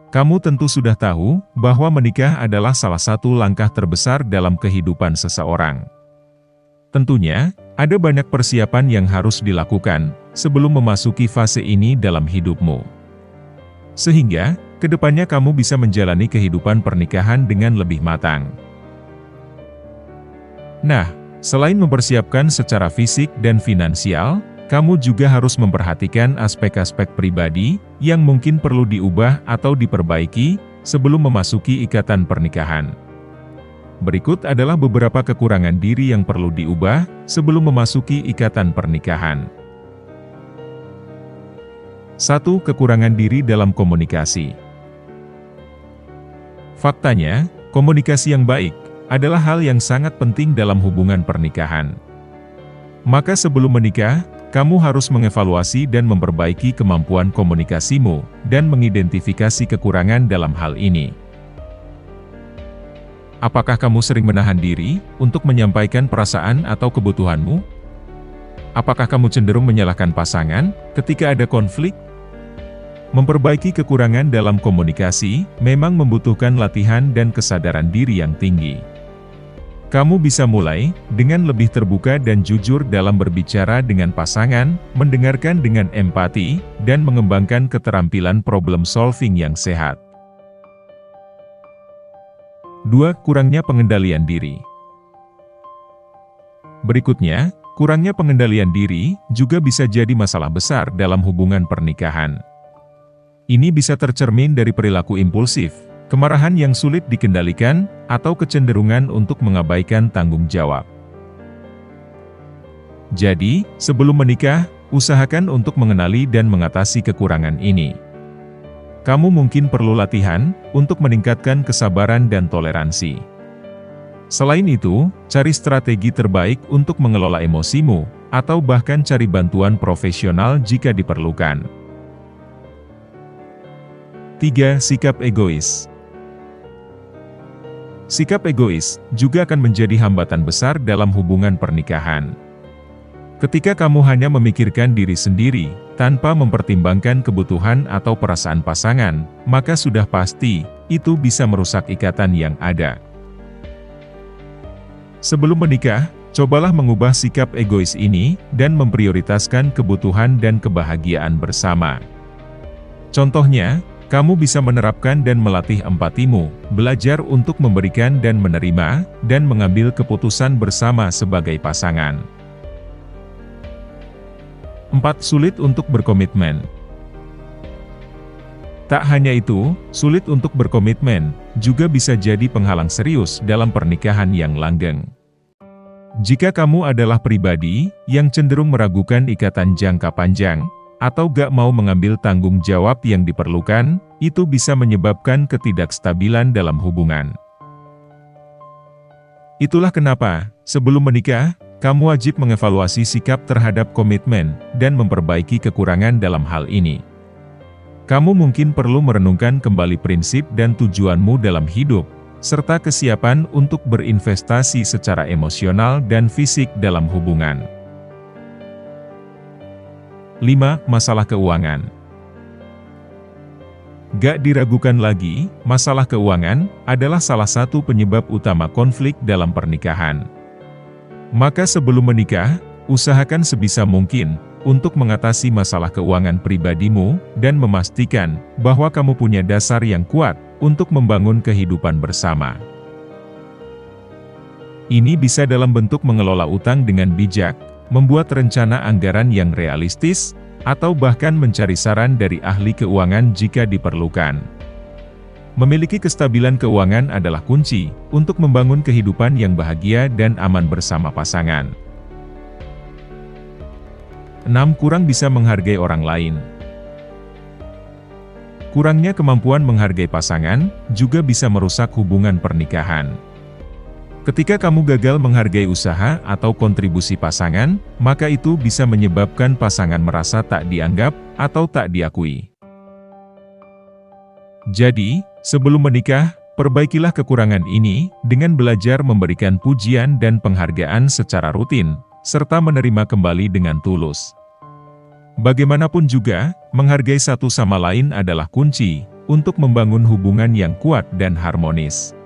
Kamu tentu sudah tahu bahwa menikah adalah salah satu langkah terbesar dalam kehidupan seseorang. Tentunya, ada banyak persiapan yang harus dilakukan sebelum memasuki fase ini dalam hidupmu. Sehingga, kedepannya kamu bisa menjalani kehidupan pernikahan dengan lebih matang. Nah, selain mempersiapkan secara fisik dan finansial, kamu juga harus memperhatikan aspek-aspek pribadi yang mungkin perlu diubah atau diperbaiki sebelum memasuki ikatan pernikahan. Berikut adalah beberapa kekurangan diri yang perlu diubah sebelum memasuki ikatan pernikahan. 1. Kekurangan diri dalam komunikasi. Faktanya, komunikasi yang baik adalah hal yang sangat penting dalam hubungan pernikahan. Maka sebelum menikah, kamu harus mengevaluasi dan memperbaiki kemampuan komunikasimu, dan mengidentifikasi kekurangan dalam hal ini. Apakah kamu sering menahan diri untuk menyampaikan perasaan atau kebutuhanmu? Apakah kamu cenderung menyalahkan pasangan ketika ada konflik? Memperbaiki kekurangan dalam komunikasi memang membutuhkan latihan dan kesadaran diri yang tinggi. Kamu bisa mulai dengan lebih terbuka dan jujur dalam berbicara dengan pasangan, mendengarkan dengan empati, dan mengembangkan keterampilan problem solving yang sehat. 2. Kurangnya pengendalian diri. Berikutnya, kurangnya pengendalian diri juga bisa jadi masalah besar dalam hubungan pernikahan. Ini bisa tercermin dari perilaku impulsif, kemarahan yang sulit dikendalikan, atau kecenderungan untuk mengabaikan tanggung jawab. Jadi, sebelum menikah, usahakan untuk mengenali dan mengatasi kekurangan ini. Kamu mungkin perlu latihan untuk meningkatkan kesabaran dan toleransi. Selain itu, cari strategi terbaik untuk mengelola emosimu, atau bahkan cari bantuan profesional jika diperlukan. 3. Sikap egois. Sikap egois juga akan menjadi hambatan besar dalam hubungan pernikahan. Ketika kamu hanya memikirkan diri sendiri, tanpa mempertimbangkan kebutuhan atau perasaan pasangan, maka sudah pasti, itu bisa merusak ikatan yang ada. Sebelum menikah, cobalah mengubah sikap egois ini, dan memprioritaskan kebutuhan dan kebahagiaan bersama. Contohnya, kamu bisa menerapkan dan melatih empatimu, belajar untuk memberikan dan menerima, dan mengambil keputusan bersama sebagai pasangan. 4. Sulit untuk berkomitmen. Tak hanya itu, sulit untuk berkomitmen juga bisa jadi penghalang serius dalam pernikahan yang langgeng. Jika kamu adalah pribadi yang cenderung meragukan ikatan jangka panjang, atau gak mau mengambil tanggung jawab yang diperlukan, itu bisa menyebabkan ketidakstabilan dalam hubungan. Itulah kenapa, sebelum menikah, kamu wajib mengevaluasi sikap terhadap komitmen, dan memperbaiki kekurangan dalam hal ini. Kamu mungkin perlu merenungkan kembali prinsip dan tujuanmu dalam hidup, serta kesiapan untuk berinvestasi secara emosional dan fisik dalam hubungan. 5. Masalah keuangan. Gak diragukan lagi, masalah keuangan adalah salah satu penyebab utama konflik dalam pernikahan. Maka sebelum menikah, usahakan sebisa mungkin untuk mengatasi masalah keuangan pribadimu, dan memastikan bahwa kamu punya dasar yang kuat untuk membangun kehidupan bersama. Ini bisa dalam bentuk mengelola utang dengan bijak, membuat rencana anggaran yang realistis, atau bahkan mencari saran dari ahli keuangan jika diperlukan. Memiliki kestabilan keuangan adalah kunci untuk membangun kehidupan yang bahagia dan aman bersama pasangan. 6. Kurang bisa menghargai orang lain. Kurangnya kemampuan menghargai pasangan juga bisa merusak hubungan pernikahan. Ketika kamu gagal menghargai usaha atau kontribusi pasangan, maka itu bisa menyebabkan pasangan merasa tak dianggap atau tak diakui. Jadi, sebelum menikah, perbaikilah kekurangan ini dengan belajar memberikan pujian dan penghargaan secara rutin, serta menerima kembali dengan tulus. Bagaimanapun juga, menghargai satu sama lain adalah kunci untuk membangun hubungan yang kuat dan harmonis.